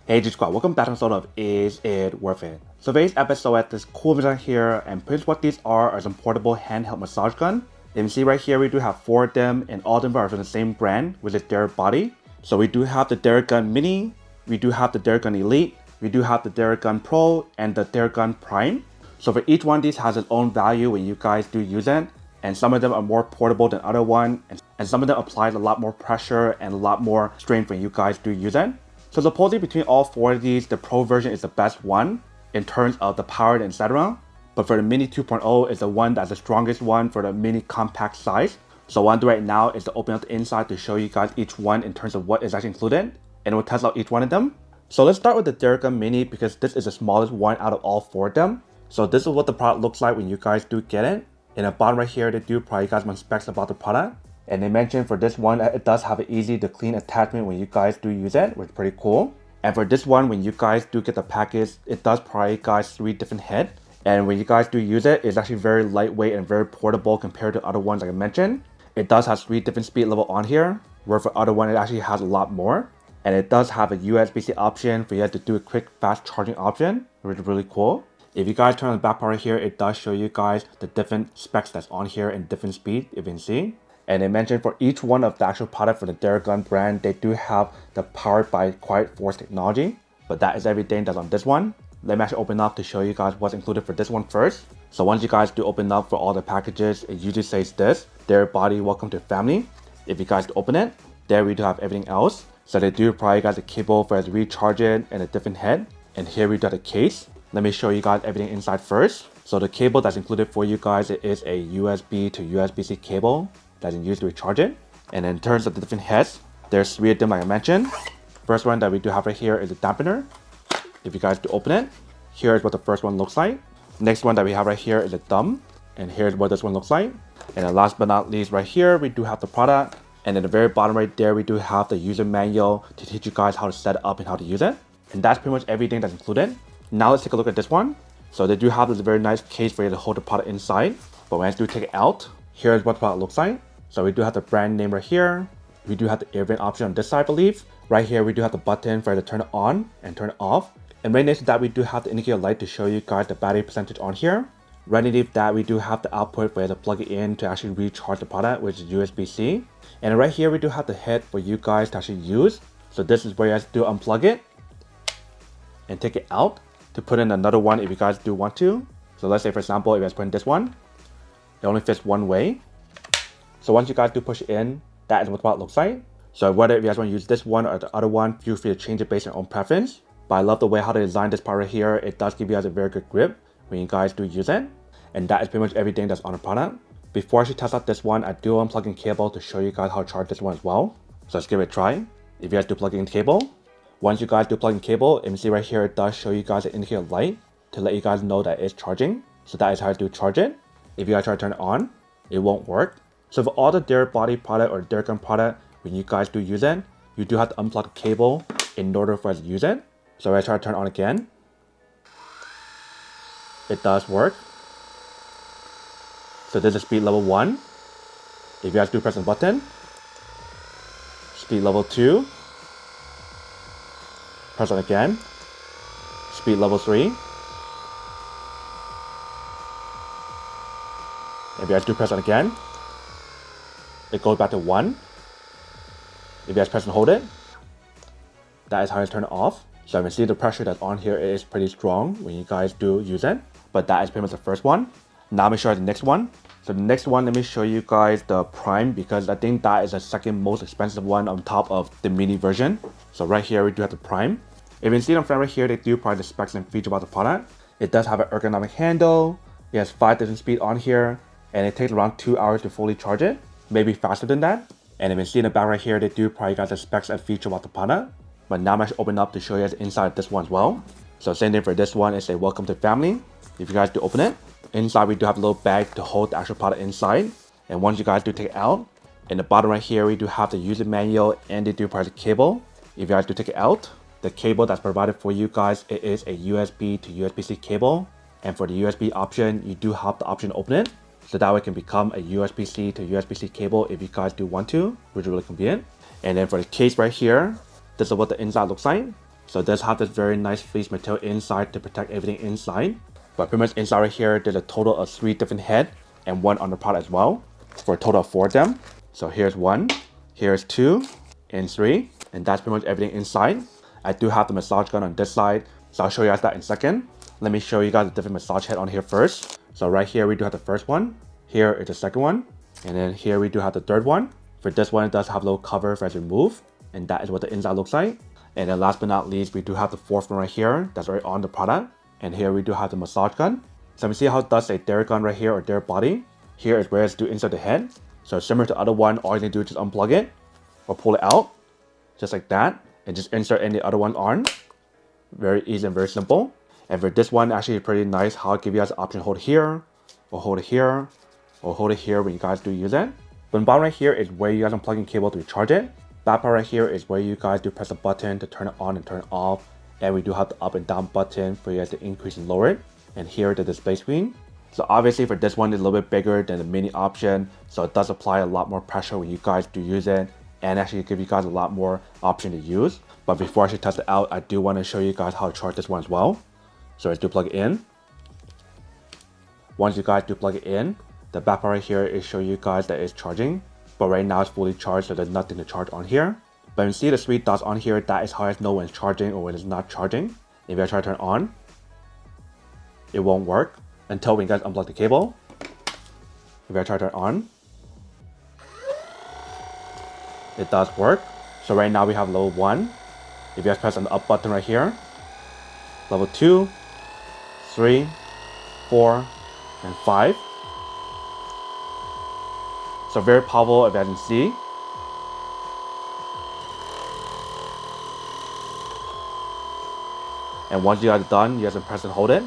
Hey G Squad, welcome back to episode of Is It Worth It? So today's episode has this cool design here, and pretty much what these are some portable handheld massage gun. You can see right here we do have 4 of them, and all of them are from the same brand, which is TheraBody. So we do have the TheraGun Mini, we do have the TheraGun Elite, we do have the TheraGun Pro, and the TheraGun Prime. So for each one of these has its own value when you guys do use it, and some of them are more portable than other one, and some of them applies a lot more pressure and a lot more strength when you guys do use it. So supposedly between all 4 of these, the Pro version is the best one in terms of the power and etc. But for the Mini 2.0 is the one that's the strongest one for the mini compact size. So what I'll do right now is to open up the inside to show you guys each one in terms of what is actually included, and we'll test out each one of them. So let's start with the TheraGun Mini because this is the smallest one out of all 4 of them. So this is what the product looks like when you guys do get it. In the bottom right here, they do provide you guys some specs about the product. And they mentioned for this one, it does have an easy to clean attachment when you guys do use it, which is pretty cool. And for this one, when you guys do get the package, it does provide you guys 3 different heads. And when you guys do use it, it's actually very lightweight and very portable compared to other ones like I mentioned. It does have 3 different speed level on here, where for other one, it actually has a lot more. And it does have a USB-C option for you to do a quick fast charging option, which is really cool. If you guys turn on the back part right here, it does show you guys the different specs that's on here and different speed, if you can see. And they mentioned for each one of the actual product for the TheraGun brand, they do have the powered by Quiet Force technology, but that is everything that's on this one. Let me actually open up to show you guys what's included for this one first. So once you guys do open up for all the packages, it usually says this, TheraBody Welcome to Family. If you guys do open it, there we do have everything else. So they do provide you guys a cable for us to recharge it and a different head. And here we do have the case. Let me show you guys everything inside first. So the cable that's included for you guys, it is a USB to USB-C cable that's used to recharge it. And in terms of the different heads, there's 3 of them like I mentioned. First one that we do have right here is a dampener. If you guys do open it, here's what the first one looks like. Next one that we have right here is a thumb, and here's what this one looks like. And then last but not least right here, we do have the product. And at the very bottom right there, we do have the user manual to teach you guys how to set it up and how to use it. And that's pretty much everything that's included. Now let's take a look at this one. So they do have this very nice case for you to hold the product inside. But when I do take it out, here's what the product looks like. So we do have the brand name right here. We do have the air vent option on this side, I believe. Right here, we do have the button for you to turn it on and turn it off. And right next to that, we do have the indicator light to show you guys the battery percentage on here. Right underneath that, we do have the output for you to plug it in to actually recharge the product, which is USB-C. And right here, we do have the head for you guys to actually use. So this is where you guys do unplug it and take it out to put in another one if you guys do want to. So let's say, for example, if you guys put in this one, it only fits one way. So once you guys do push it in, that is what the product looks like. So whether if you guys want to use this one or the other one, feel free to change it based on your own preference. But I love the way how they designed this part right here. It does give you guys a very good grip when you guys do use it. And that is pretty much everything that's on the product. Before I actually test out this one, I do unplug in cable to show you guys how to charge this one as well. So let's give it a try. If you guys do plug in cable, once you guys do plug in cable, you can see right here, it does show you guys an indicator light to let you guys know that it's charging. So that is how to charge it. If you guys try to turn it on, it won't work. So for all the TheraBody product or TheraGun product, when you guys do use it, you do have to unplug the cable in order for us to use it. So if I try to turn it on again, it does work. So this is speed level 1. If you guys do press the button, speed level 2. Press on again, speed level 3. If you guys do press on again, it goes back to 1. If you guys press and hold it, that is how you turn it off. So you can see the pressure that's on here is pretty strong when you guys do use it. But that is pretty much the first one. Now let me show you the next one. So the next one, let me show you guys the Prime because I think that is the second most expensive one on top of the mini version. So right here, we do have the Prime. If you can see on front right here, they do provide the specs and features about the product. It does have an ergonomic handle. It has 5 different speed on here. And it takes around 2 hours to fully charge it. Maybe faster than that. And if you can see in the back right here, they do provide you guys the specs and features about the product. But now I'm actually open up to show you guys inside this one as well. So same thing for this one, it's a welcome to family. If you guys do open it, inside we do have a little bag to hold the actual product inside. And once you guys do take it out, in the bottom right here, we do have the user manual and they do provide the cable. If you guys do take it out, the cable that's provided for you guys, it is a USB to USB-C cable. And for the USB option, you do have the option to open it. So that way it can become a USB-C to USB-C cable if you guys do want to, which is really convenient. And then for the case right here, this is what the inside looks like. So it does have this very nice fleece material inside to protect everything inside. But pretty much inside right here, there's a total of 3 different heads and 1 underpart as well, for a total of 4 of them. So here's 1, here's 2, and 3, and that's pretty much everything inside. I do have the massage gun on this side, so I'll show you guys that in a second. Let me show you guys the different massage head on here first. So right here we do have the first one, here is the second one, and then here we do have the third one. For this one, it does have a little cover for us to remove, and that is what the inside looks like. And then last but not least, we do have the fourth one right here, that's right on the product. And here we do have the massage gun. So we see how it does say TheraGun right here, or Thera body. Here is where it's to insert the head. So similar to the other one, all you can do is just unplug it, or pull it out, just like that, and just insert any other one on. Very easy and very simple. And for this one, actually pretty nice how it gives you guys the option to hold it here, or hold it here, or hold it here when you guys do use it. But the bottom right here is where you guys unplug in cable to recharge it. That part right here is where you guys do press a button to turn it on and turn it off. And we do have the up and down button for you guys to increase and lower it. And here the display screen. So obviously for this one, it's a little bit bigger than the mini option. So it does apply a lot more pressure when you guys do use it. And actually give you guys a lot more option to use. But before I should test it out, I do want to show you guys how to charge this one as well. So let's do plug it in. Once you guys do plug it in, the back part right here is show you guys that it's charging. But right now it's fully charged, so there's nothing to charge on here. But you see the 3 dots on here, that is how I know when it's charging or when it's not charging. If I try to turn it on, it won't work until when you guys unplug the cable. If I try to turn it on, it does work. So right now we have level 1. If you guys press on the up button right here, level 2, 3, 4, and 5. So very powerful, if you guys can see. And once you guys are done, you guys can press and hold it.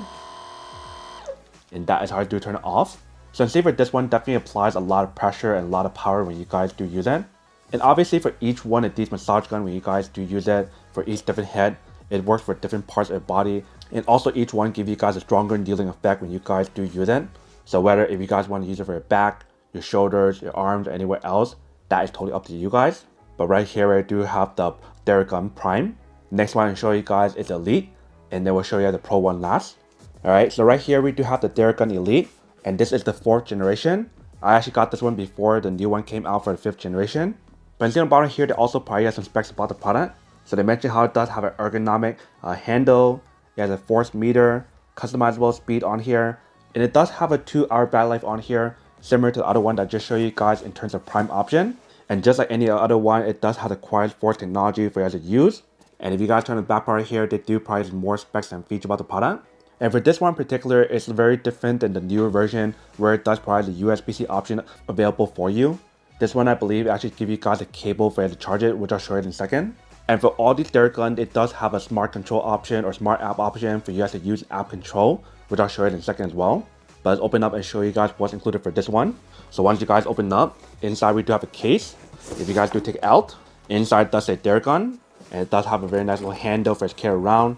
And that is how I do turn it off. So see for this one, definitely applies a lot of pressure and a lot of power when you guys do use it. And obviously for each one of these massage guns, when you guys do use it, for each different head, it works for different parts of the body. And also each one gives you guys a stronger dealing effect when you guys do use it. So whether if you guys want to use it for your back, your shoulders, your arms, or anywhere else, that is totally up to you guys. But right here, I do have the TheraGun Prime. Next one I'll show you guys is Elite, and then we'll show you the Pro one last. Alright, so right here we do have the TheraGun Elite, and this is the 4th generation. I actually got this one before the new one came out for the 5th generation. But you see on the bottom here, they also probably have some specs about the product. So they mentioned how it does have an ergonomic handle, it has a force meter, customizable speed on here, and it does have a 2-hour battery life on here, similar to the other one that I just showed you guys in terms of Prime option. And just like any other one, it does have the quiet force technology for you guys to use. And if you guys turn the back part here, they do probably more specs and features about the product. And for this one in particular, it's very different than the newer version where it does provide the USB-C option available for you. This one I believe actually gives you guys a cable for you to charge it, which I'll show you in a second. And for all these TheraGun, it does have a smart control option or smart app option for you guys to use app control, which I'll show you in a second as well. But let's open up and show you guys what's included for this one. So once you guys open up, inside we do have a case. If you guys do take it out, inside does say TheraGun, and it does have a very nice little handle for it to carry around.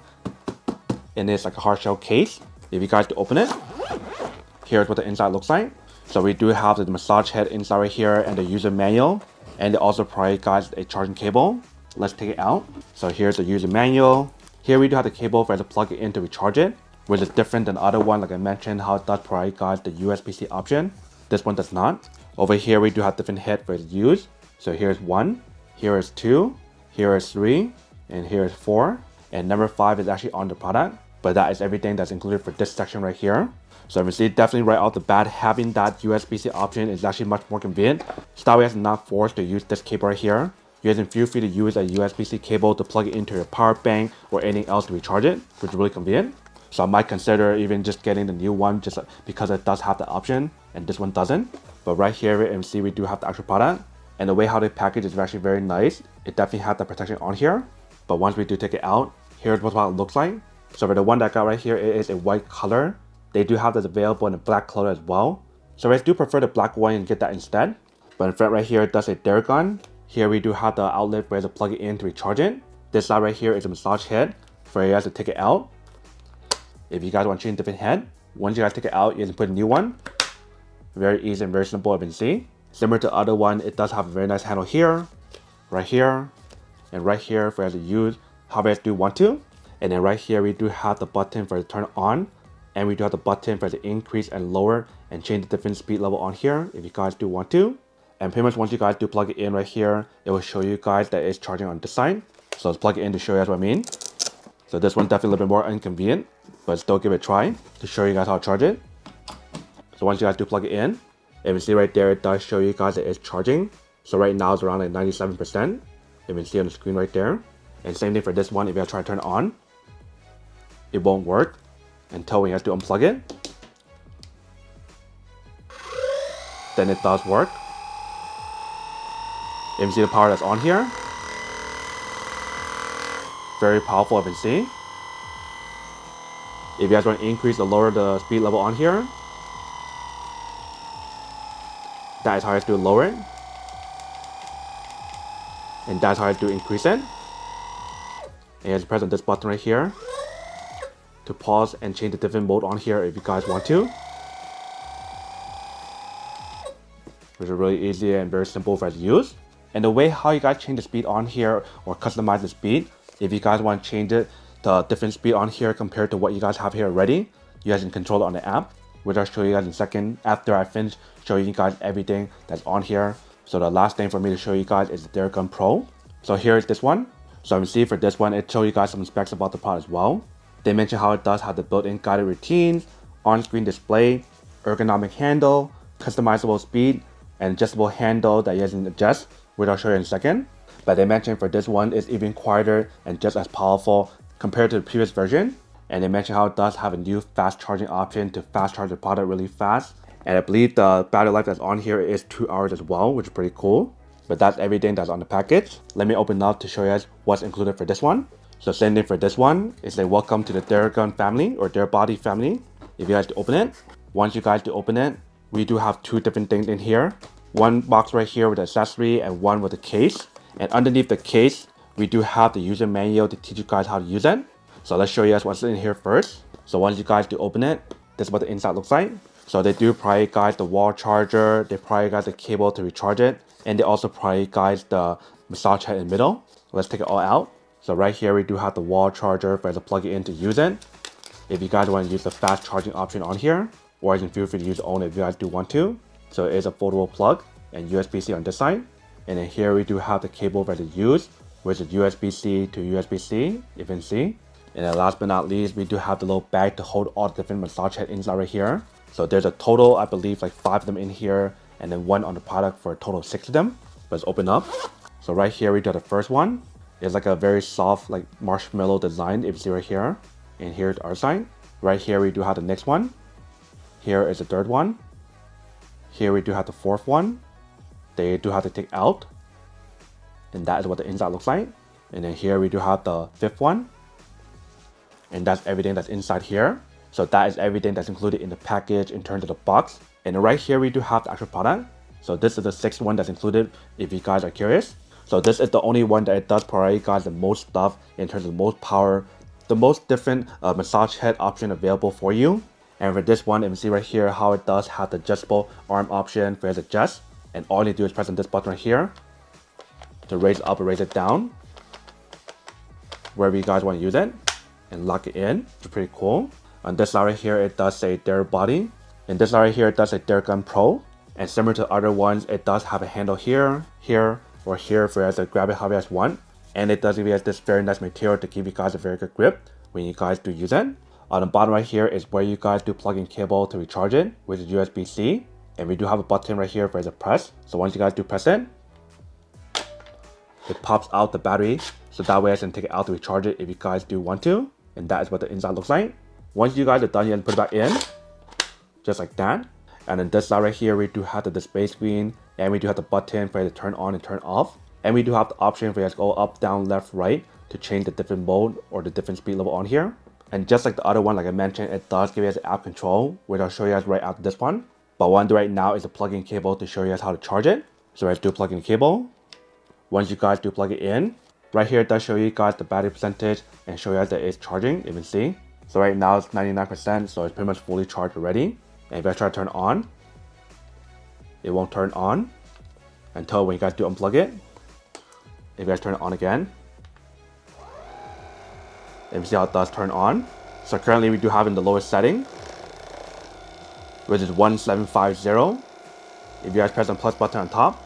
And it's like a hard shell case. If you guys do open it, here's what the inside looks like. So we do have the massage head inside right here and the user manual, and they also provide guys a charging cable. Let's take it out. So here's the user manual. Here we do have the cable for us to plug it in to recharge it, which is different than the other one, like I mentioned, how it does provide guys the USB-C option. This one does not. Over here we do have different head for us to use. So here's 1, here is 2, here is 3, and here is 4. And number 5 is actually on the product, but that is everything that's included for this section right here. So you see, definitely right off the bat, having that USB-C option is actually much more convenient. So that way it's not forced to use this cable right here. You guys feel free to use a USB-C cable to plug it into your power bank or anything else to recharge it, which is really convenient. So I might consider even just getting the new one just because it does have the option and this one doesn't. But right here, you see we do have the actual product. And the way how they package is actually very nice. It definitely has the protection on here. But once we do take it out, here's what it looks like. So for the one that I got right here, it is a white color. They do have this available in a black color as well. So I do prefer the black one and get that instead. But in front right here, it does a TheraGun. Here we do have the outlet for you to plug it in to recharge it. This side right here is a massage head for you guys to take it out. If you guys want to change a different head, once you guys take it out, you can put a new one. Very easy and very simple, as you can see. Similar to the other one, it does have a very nice handle here, right here, and right here for you guys to use however you guys do want to. And then right here we do have the button for the turn on, and we do have the button for the increase and lower and change the different speed level on here if you guys do want to. And pretty much once you guys do plug it in right here, it will show you guys that it's charging on this side. So let's plug it in to show you guys what I mean. So this one's definitely a little bit more inconvenient, but still give it a try to show you guys how to charge it. So once you guys do plug it in, if you see right there, it does show you guys that it's charging. So right now it's around like 97%. If you can see on the screen right there. And same thing for this one, if you guys try to turn it on, it won't work until we have to unplug it. Then it does work. If you see the power that's on here, very powerful if you see. If you guys want to increase or lower the speed level on here, that is how you have to lower it. And that's how you have to increase it. And you have to press on this button right here to pause and change the different mode on here if you guys want to. Which is really easy and very simple for us to use. And the way how you guys change the speed on here or customize the speed, if you guys want to change it to different speed on here compared to what you guys have here already, you guys can control it on the app, which I'll show you guys in a second after I finish showing you guys everything that's on here. So the last thing for me to show you guys is the TheraGun Pro. So here is this one. So you can see for this one, it shows you guys some specs about the product as well. They mention how it does have the built-in guided routines, on-screen display, ergonomic handle, customizable speed, and adjustable handle that you guys can adjust, which I'll show you in a second. But they mentioned for this one, it's even quieter and just as powerful compared to the previous version. And they mentioned how it does have a new fast charging option to fast charge the product really fast. And I believe the battery life that's on here is 2 hours as well, which is pretty cool. But that's everything that's on the package. Let me open up to show you guys what's included for this one. So same thing for this one is a welcome to the TheraGun family or TheraBody family. If you guys to open it, once you guys to open it, we do have 2 different things in here. One box right here with the accessory and one with the case. And underneath the case, we do have the user manual to teach you guys how to use it. So let's show you guys what's in here first. So once you guys do open it, this is what the inside looks like. So they do provide you guys the wall charger, they provide you guys the cable to recharge it, and they also provide you guys the massage head in the middle. Let's take it all out. So right here we do have the wall charger for us to plug it in to use it. If you guys want to use the fast charging option on here, or you can feel free to use your own if you guys do want to. So it is a foldable plug and USB-C on this side. And then here we do have the cable for us to use, which is USB-C to USB-C, if you can see. And then last but not least, we do have the little bag to hold all the different massage head inside right here. So there's a total, I believe, like 5 of them in here, and then 1 on the product for a total of 6 of them. Let's open up. So right here we do the first one. It's like a very soft, like marshmallow design, if you see right here. And here's our side. Right here we do have the next one. Here is the third one. Here we do have the fourth one. They do have to take out. And that is what the inside looks like. And then here we do have the fifth one. And that's everything that's inside here. So that is everything that's included in the package in terms of the box. And right here we do have the actual product. So this is the 6th one that's included if you guys are curious. So this is the only one that it does provide you guys the most stuff in terms of the most power, the most different massage head option available for you. And for this one, you can see right here how it does have the adjustable arm option for you to adjust. And all you do is press on this button right here to raise it up or raise it down, wherever you guys want to use it, and lock it in, which is pretty cool. On this side right here, it does say TheraBody. And this side right here, it does say TheraGun Pro. And similar to other ones, it does have a handle here, here, or here for you guys to grab it however you guys want. And it does give you guys this very nice material to give you guys a very good grip when you guys do use it. On the bottom right here is where you guys do plug in cable to recharge it, which is USB-C. And we do have a button right here for you to press. So once you guys do press it, it pops out the battery. So that way I can take it out to recharge it if you guys do want to. And that is what the inside looks like. Once you guys are done, you can put it back in, just like that. And then this side right here, we do have the display screen, and we do have the button for you to turn on and turn off. And we do have the option for you to go up, down, left, right to change the different mode or the different speed level on here. And just like the other one, like I mentioned, it does give you guys app control, which I'll show you guys right after this one. But what I'm doing right now is a plug-in cable to show you guys how to charge it. So let's do plug-in cable. Once you guys do plug it in, right here it does show you guys the battery percentage and show you guys that it's charging, you can see. So right now it's 99%, so it's pretty much fully charged already. And if I try to turn it on, it won't turn on until when you guys do unplug it. If you guys turn it on again, And you see how it does turn on. So currently we do have in the lowest setting, which is 1750. If you guys press the plus button on top,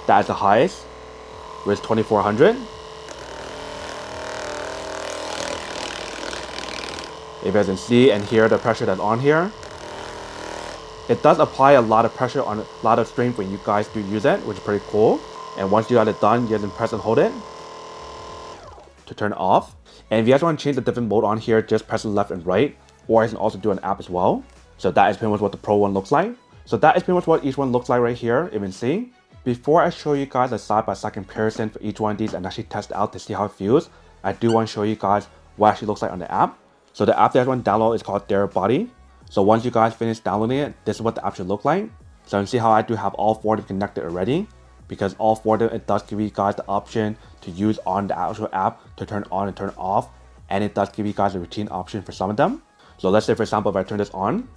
that is the highest, which is 2400. If you guys can see and hear the pressure that's on here, it does apply a lot of pressure on a lot of strength when you guys do use it, which is pretty cool. And once you got it done, you guys can press and hold it to turn it off. And if you guys want to change the different mode on here, just press the left and right, or you can also do an app as well. So that is pretty much what the Pro one looks like. So that is pretty much what each one looks like right here, you can see. Before I show you guys a side-by-side comparison for each one of these and actually test it out to see how it feels, I do want to show you guys what it actually looks like on the app. So the app that I want to download is called TheraBody. So once you guys finish downloading it, this is what the app should look like. So you can see how I do have all four of them connected already. Because all four of them, it does give you guys the option to use on the actual app to turn on and turn off. And it does give you guys a routine option for some of them. So let's say for example, if I turn this on.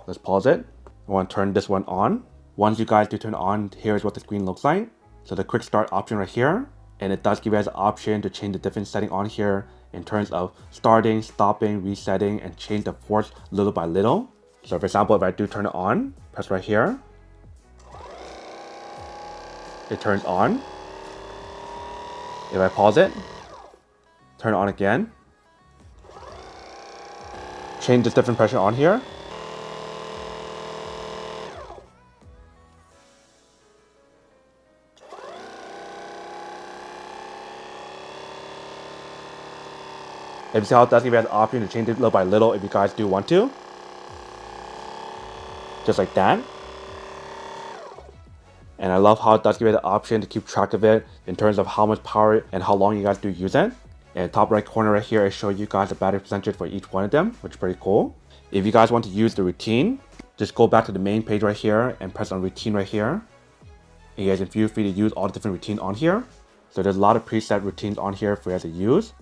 Let's pause it. I want to turn this one on. Once you guys do turn it on, here's what the screen looks like. So the quick start option right here. And it does give you guys the option to change the different setting on here in terms of starting, stopping, resetting, and change the force little by little. So for example, if I do turn it on, press right here. It turns on. If I pause it, turn it on again. Change the different pressure on here. If you see how it does give you guys the option to change it little by little if you guys do want to. Just like that. And I love how it does give you the option to keep track of it in terms of how much power and how long you guys do use it. And top right corner right here, I show you guys the battery percentage for each one of them, which is pretty cool. If you guys want to use the routine, just go back to the main page right here and press on routine right here. And you guys can feel free to use all the different routines on here. So there's a lot of preset routines on here for you guys to use.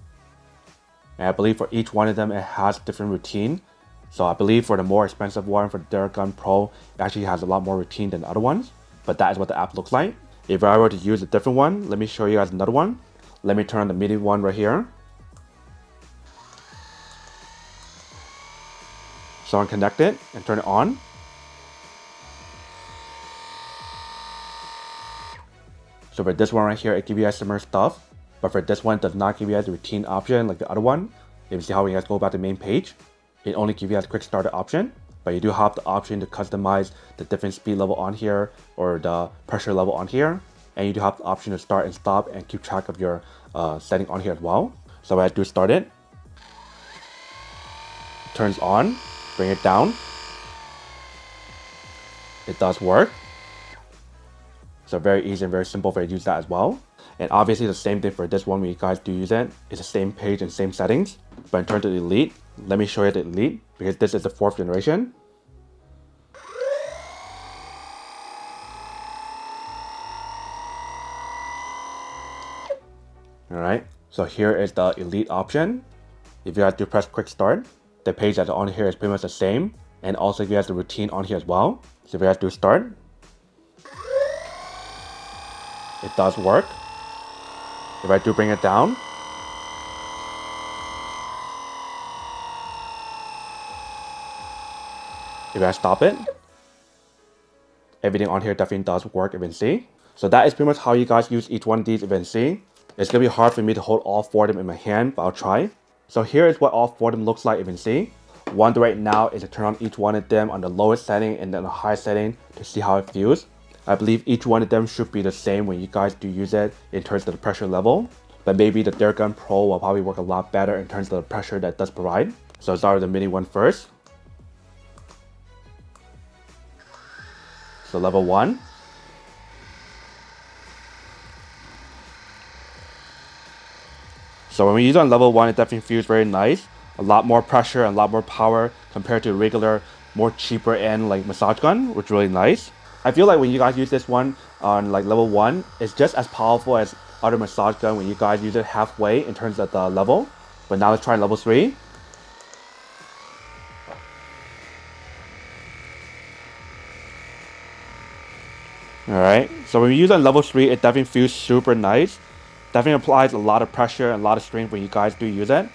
And I believe for each one of them, it has different routine. So I believe for the more expensive one, for the TheraGun Pro, it actually has a lot more routine than the other ones. But that is what the app looks like. If I were to use a different one, let me show you guys another one. Let me turn on the MIDI one right here. So I'm connect it and turn it on. So for this one right here, it gives you guys similar stuff. But for this one, it does not give you guys the routine option like the other one. If you see how you guys go back to the main page, it only gives you guys a quick starter option. But you do have the option to customize the different speed level on here or the pressure level on here. And you do have the option to start and stop and keep track of your setting on here as well. So when I do start it, turns on, bring it down. It does work. So very easy and very simple for you to use that as well. And obviously the same thing for this one when you guys do use it. It's the same page and same settings. But in terms of Elite, let me show you the Elite because this is the 4th generation. Alright, so here is the Elite option. If you guys do press quick start, the page that's on here is pretty much the same. And also if you guys the routine on here as well. So if you guys do start, it does work. If I do bring it down, if I stop it, everything on here definitely does work, you can see. So that is pretty much how you guys use each one of these, you can see. It's going to be hard for me to hold all 4 of them in my hand, but I'll try. So here is what all 4 of them looks like, you can see. One right now is to turn on each one of them on the lowest setting and then the highest setting to see how it feels. I believe each one of them should be the same when you guys do use it in terms of the pressure level. But maybe the TheraGun Pro will probably work a lot better in terms of the pressure that it does provide. So I'll start with the mini one first. So level 1. So when we use it on level 1, it definitely feels very nice. A lot more pressure and a lot more power compared to regular, more cheaper end like massage gun, which is really nice. I feel like when you guys use this one on like level 1, it's just as powerful as other massage gun when you guys use it halfway in terms of the level. But now let's try level 3. Alright, so when we use on level 3, it definitely feels super nice. Definitely applies a lot of pressure and a lot of strength when you guys do use it.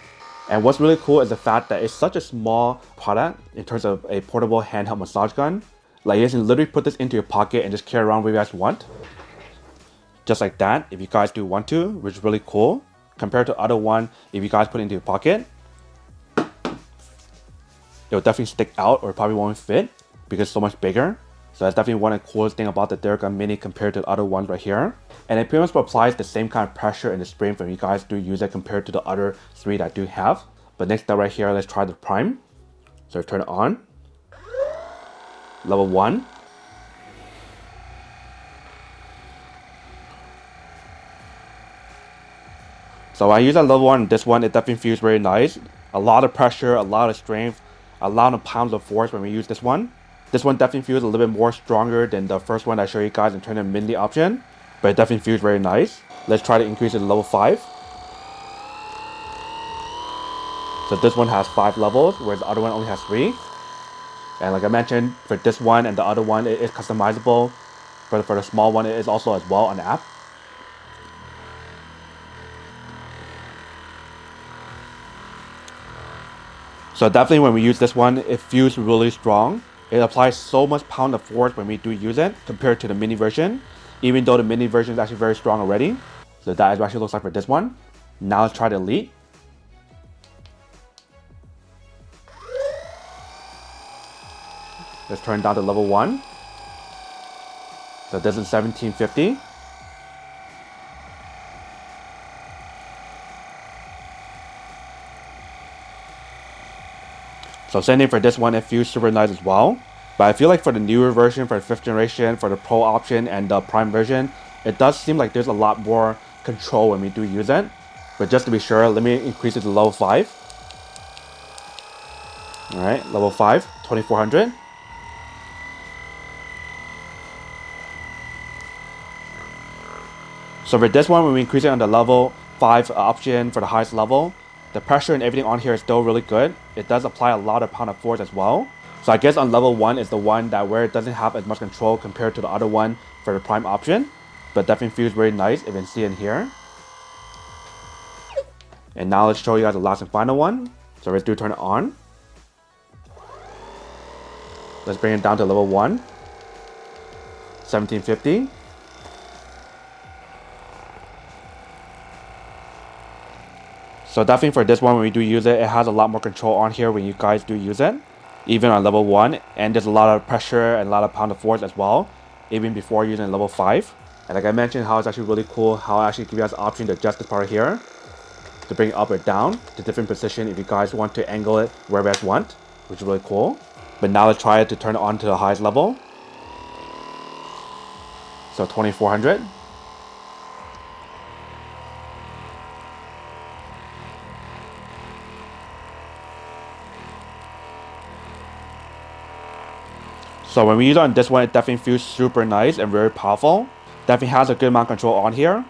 And what's really cool is the fact that it's such a small product in terms of a portable handheld massage gun. Like you can literally put this into your pocket and just carry around where you guys want. Just like that, if you guys do want to, which is really cool. Compared to other one, if you guys put it into your pocket, it'll definitely stick out or probably won't fit because it's so much bigger. So that's definitely one of the coolest thing about the TheraGun Mini compared to the other ones right here. And it pretty much applies the same kind of pressure and the strength when you guys do use it compared to the other 3 that I do have. But next up right here, let's try the prime. So turn it on. Level 1. So I use a level 1, this one, it definitely feels very nice. A lot of pressure, a lot of strength, a lot of pounds of force when we use this one. This one definitely feels a little bit more stronger than the first one I showed you guys in terms of mini option. But it definitely feels very nice. Let's try to increase it to level 5. So this one has 5 levels, whereas the other one only has 3. And like I mentioned, for this one and the other one, it is customizable. For the small one, it is also as well on the app. So definitely when we use this one, it feels really strong. It applies so much pound of force when we do use it compared to the mini version, even though the mini version is actually very strong already. So that is what it actually looks like for this one. Now let's try the Elite. Let's turn down to level 1. So this is 1750. So same thing for this one, it feels super nice as well. But I feel like for the newer version, for the 5th generation, for the Pro option and the Prime version, it does seem like there's a lot more control when we do use it. But just to be sure, let me increase it to level 5. Alright, level 5, 2400. So for this one, when we increase it on the level 5 option for the highest level, the pressure and everything on here is still really good. It does apply a lot of pound of force as well. So I guess on level 1 is the one that where it doesn't have as much control compared to the other one for the Prime option. But definitely feels very nice if you can see in here. And now let's show you guys the last and final one. So let's do turn it on. Let's bring it down to level 1. 1750. So definitely for this one, when we do use it, it has a lot more control on here when you guys do use it. Even on level 1, and there's a lot of pressure and a lot of pound of force as well, even before using level 5. And like I mentioned, how it's actually really cool, how I actually give you guys the option to adjust this part here, to bring it up or down to different position if you guys want to angle it wherever you guys want, which is really cool. But now let's try it to turn it on to the highest level. So 2400. So when we use it on this one, it definitely feels super nice and very powerful. Definitely has a good amount of control on here.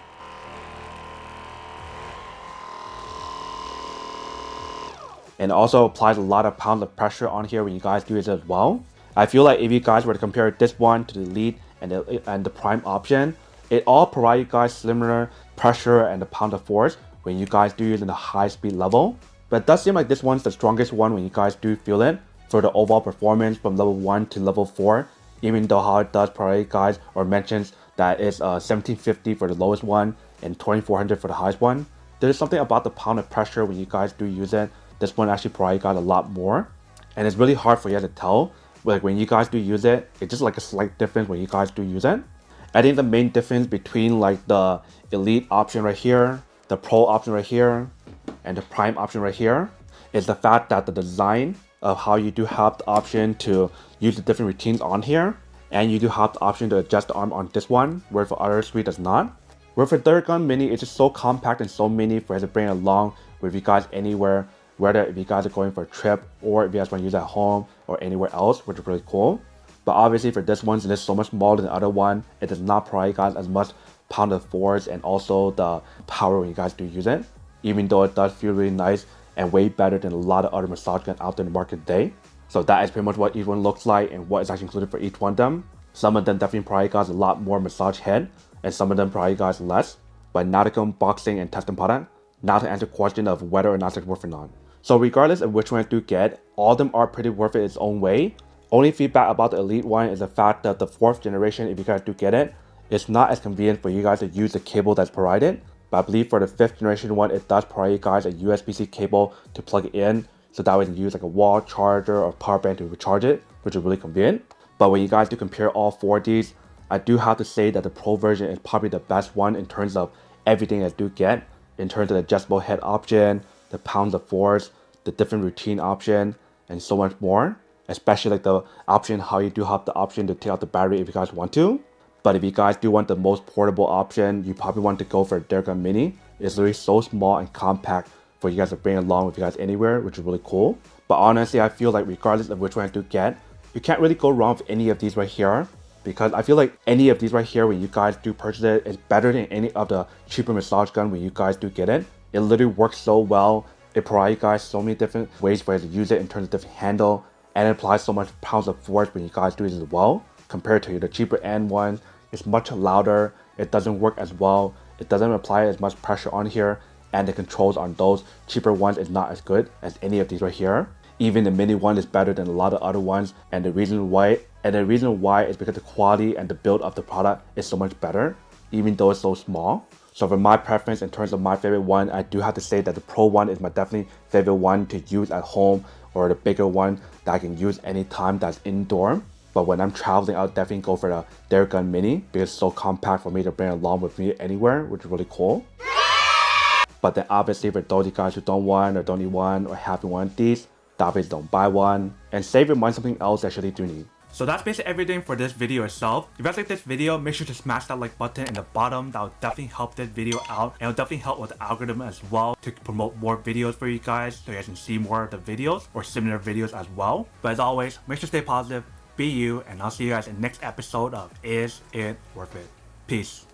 And also applies a lot of pounds of pressure on here when you guys do it as well. I feel like if you guys were to compare this one to the Elite and the Prime option, it all provide you guys similar pressure and the pound of force when you guys do use in the high speed level. But it does seem like this one's the strongest one when you guys do feel it for the overall performance from level 1 to level 4, even though how it does provide you guys or mentions that it's 1750 for the lowest one and 2400 for the highest one. There's something about the pound of pressure when you guys do use it. This one actually provides you guys a lot more. And it's really hard for you to tell. Like when you guys do use it, it's just like a slight difference when you guys do use it. I think the main difference between like the Elite option right here, the Pro option right here, and the Prime option right here is the fact that the design of how you do have the option to use the different routines on here, and you do have the option to adjust the arm on this one, where for other 3 does not. Where for TheraGun Mini, it's just so compact and so mini for you to bring along with you guys anywhere, whether if you guys are going for a trip or if you guys want to use it at home or anywhere else, which is really cool. But obviously for this one, since it's so much smaller than the other one, it does not provide you guys as much pound of force and also the power when you guys do use it, even though it does feel really nice and way better than a lot of other massage guns out there in the market today. So that is pretty much what each one looks like and what is actually included for each one of them. Some of them definitely probably got a lot more massage head, and some of them probably got less. But now to go unboxing and testing product, now to answer the question of whether or not it's worth it or not. So regardless of which one I do get, all of them are pretty worth it its own way. Only feedback about the Elite one is the fact that the 4th generation, if you guys do get it, it's not as convenient for you guys to use the cable that's provided. But I believe for the 5th generation one, it does provide you guys a USB-C cable to plug it in, so that way you can use like a wall charger or power bank to recharge it, which is really convenient. But when you guys do compare all 4 of these, I do have to say that the Pro version is probably the best one in terms of everything I do get, in terms of the adjustable head option, the pounds of force, the different routine option, and so much more. Especially like the option how you do have the option to take out the battery if you guys want to. But if you guys do want the most portable option, you probably want to go for a TheraGun Mini. It's literally so small and compact for you guys to bring along with you guys anywhere, which is really cool. But honestly, I feel like regardless of which one I do get, you can't really go wrong with any of these right here. Because I feel like any of these right here, when you guys do purchase it, is better than any of the cheaper massage gun when you guys do get it. It literally works so well. It provides you guys so many different ways for you to use it in terms of different handle. And it applies so much pounds of force when you guys do it as well. Compared to the cheaper end ones, it's much louder. It doesn't work as well. It doesn't apply as much pressure on here. And the controls on those cheaper ones is not as good as any of these right here. Even the mini one is better than a lot of other ones. And the reason why is because the quality and the build of the product is so much better, even though it's so small. So for my preference in terms of my favorite one, I do have to say that the Pro one is my definitely favorite one to use at home, or the bigger one that I can use anytime that's indoor. But when I'm traveling, I'll definitely go for the TheraGun Mini because it's so compact for me to bring along with me anywhere, which is really cool. But then obviously for those of you guys who don't want or don't need one or haven't one of these, obviously don't buy one and save your money something else that you actually do need. So that's basically everything for this video itself. If you guys like this video, make sure to smash that like button in the bottom. That will definitely help this video out, and it will definitely help with the algorithm as well to promote more videos for you guys, so you guys can see more of the videos or similar videos as well. But as always, make sure to stay positive, be you, and I'll see you guys in the next episode of Is It Worth It? Peace.